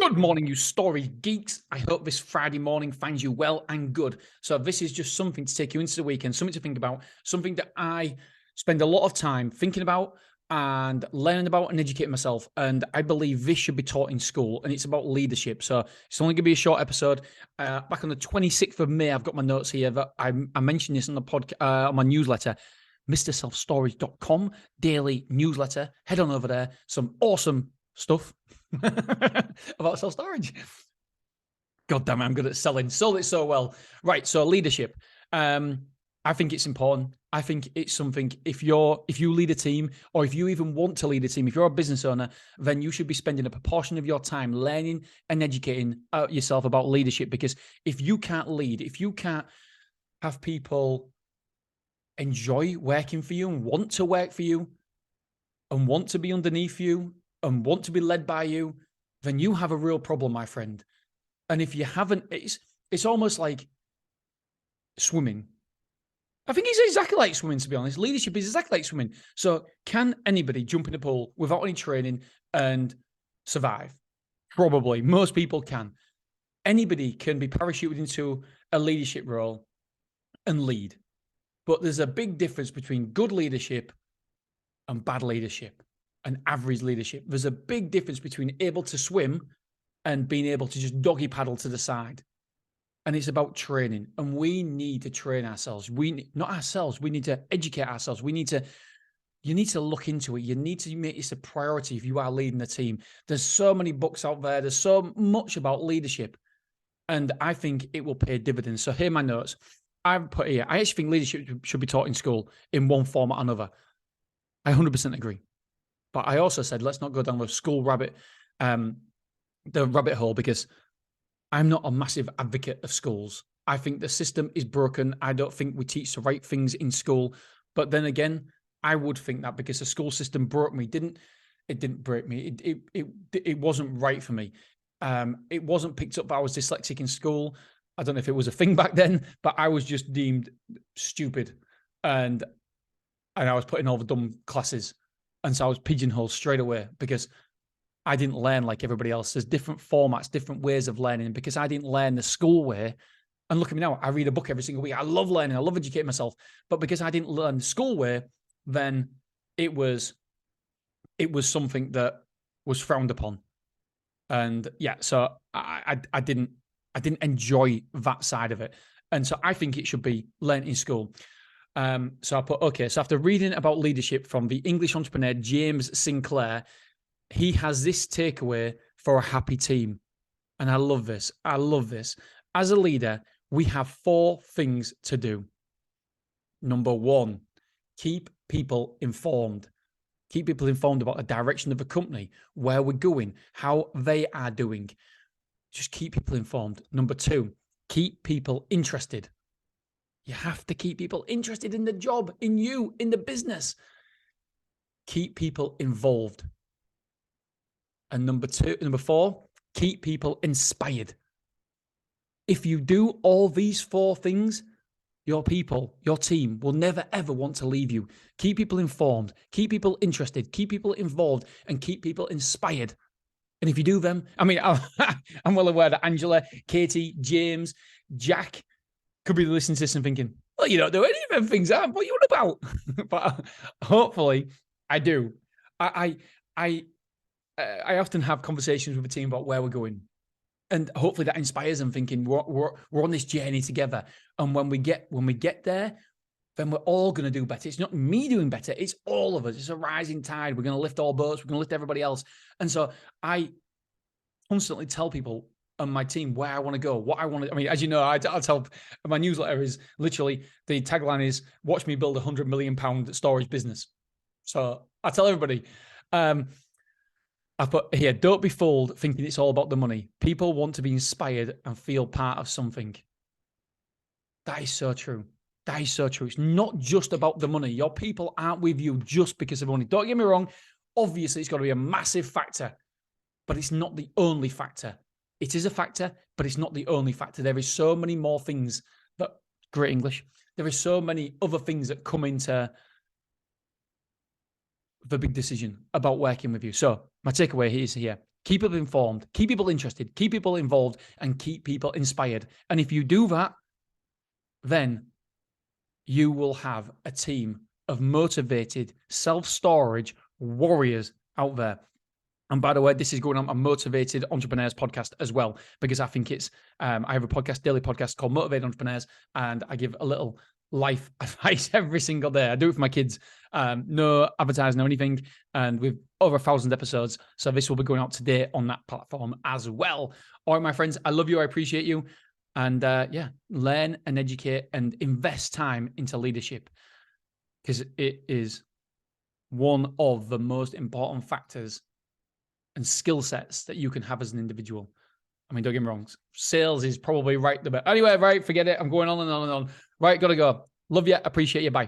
Good morning, you story geeks. I hope this Friday morning finds you well and good. So this is just something to take you into the weekend, something to think about, something that I spend a lot of time thinking about and learning about and educating myself. And I believe this should be taught in school, and it's about leadership. So it's only going to be a short episode. Back on the 26th of May, I've got my notes here that I mentioned this on the podcast, on my newsletter, MrSelfStorage.com, daily newsletter. Head on over there. Some awesome stuff about self-storage. God damn it, I'm good at selling. Sold it so well. Right, so leadership. I think it's important. I think it's something, if you lead a team, or if you even want to lead a team, if you're a business owner, then you should be spending a proportion of your time learning and educating yourself about leadership. Because if you can't lead, if you can't have people enjoy working for you and want to work for you and want to be underneath you and want to be led by you, then you have a real problem, my friend. And if you haven't, it's almost like swimming. I think it's exactly like swimming, to be honest. Leadership is exactly like swimming. So can anybody jump in a pool without any training and survive? Probably. Most people can. Anybody can be parachuted into a leadership role and lead. But there's a big difference between good leadership and bad leadership and average leadership. There's a big difference between able to swim and being able to just doggy paddle to the side. And it's about training. And we need to train ourselves. We need to educate ourselves. You need to look into it. You need to make this a priority if you are leading the team. There's so many books out there. There's so much about leadership. And I think it will pay dividends. So here are my notes. I've put here, I actually think leadership should be taught in school in one form or another. I 100% agree. But I also said, let's not go down the school rabbit hole, because I'm not a massive advocate of schools. I think the system is broken. I don't think we teach the right things in school. But then again, I would think that because the school system broke me. It didn't break me. It wasn't right for me. It wasn't picked up that I was dyslexic in school. I don't know if it was a thing back then, but I was just deemed stupid. And I was put in all the dumb classes. And so I was pigeonholed straight away because I didn't learn like everybody else. There's different formats, different ways of learning. Because I didn't learn the school way, and look at me now, I read a book every single week. I love learning. I love educating myself. But because I didn't learn the school way, then it was something that was frowned upon. And yeah, so I didn't enjoy that side of it. And so I think it should be learned in school. So I put, okay, so after reading about leadership from the English entrepreneur, James Sinclair, he has this takeaway for a happy team. And I love this. I love this. As a leader, we have 4 things to do. Number 1, keep people informed. Keep people informed about the direction of the company, where we're going, how they are doing. Just keep people informed. Number 2, keep people interested. You have to keep people interested in the job, in you, in the business. Keep people involved. And number 4, keep people inspired. If you do all these 4 things, your people, your team will never, ever want to leave you. Keep people informed, keep people interested, keep people involved, and keep people inspired. And if you do them, I mean, I'm well aware that Angela, Katie, James, Jack could be listening to this and thinking, well, you don't do any of them things, what are you on about? But hopefully I do. I often have conversations with the team about where we're going. And hopefully that inspires them, thinking we're on this journey together. And when we get there, then we're all going to do better. It's not me doing better. It's all of us. It's a rising tide. We're going to lift all boats. We're going to lift everybody else. And so I constantly tell people on my team where I want to go, what I want to. I mean, as you know, I'll tell, my newsletter is literally, the tagline is, watch me build £100 million storage business. So I tell everybody, I put here, don't be fooled thinking it's all about the money. People want to be inspired and feel part of something. That is so true. That is so true. It's not just about the money. Your people aren't with you just because of money. Don't get me wrong. Obviously, it's got to be a massive factor, but it's not the only factor. It is a factor, but it's not the only factor. There is so many more things that, great English, there is so many other things that come into the big decision about working with you. So my takeaway is here. keep people informed, keep people interested, keep people involved, and keep people inspired. And if you do that, then you will have a team of motivated self-storage warriors out there. And by the way, this is going on a Motivated Entrepreneurs podcast as well, because I think it's, I have a podcast, daily podcast called Motivated Entrepreneurs, and I give a little life advice every single day. I do it for my kids, no advertising or anything, and with over 1,000 episodes. So this will be going out today on that platform as well. All right, my friends, I love you. I appreciate you. And yeah, learn and educate and invest time into leadership, because it is one of the most important factors and skill sets that you can have as an individual. I mean, don't get me wrong, sales is probably right the best. Anyway, right, forget it. I'm going on and on and on. Right, gotta go. Love you. Appreciate you. Bye.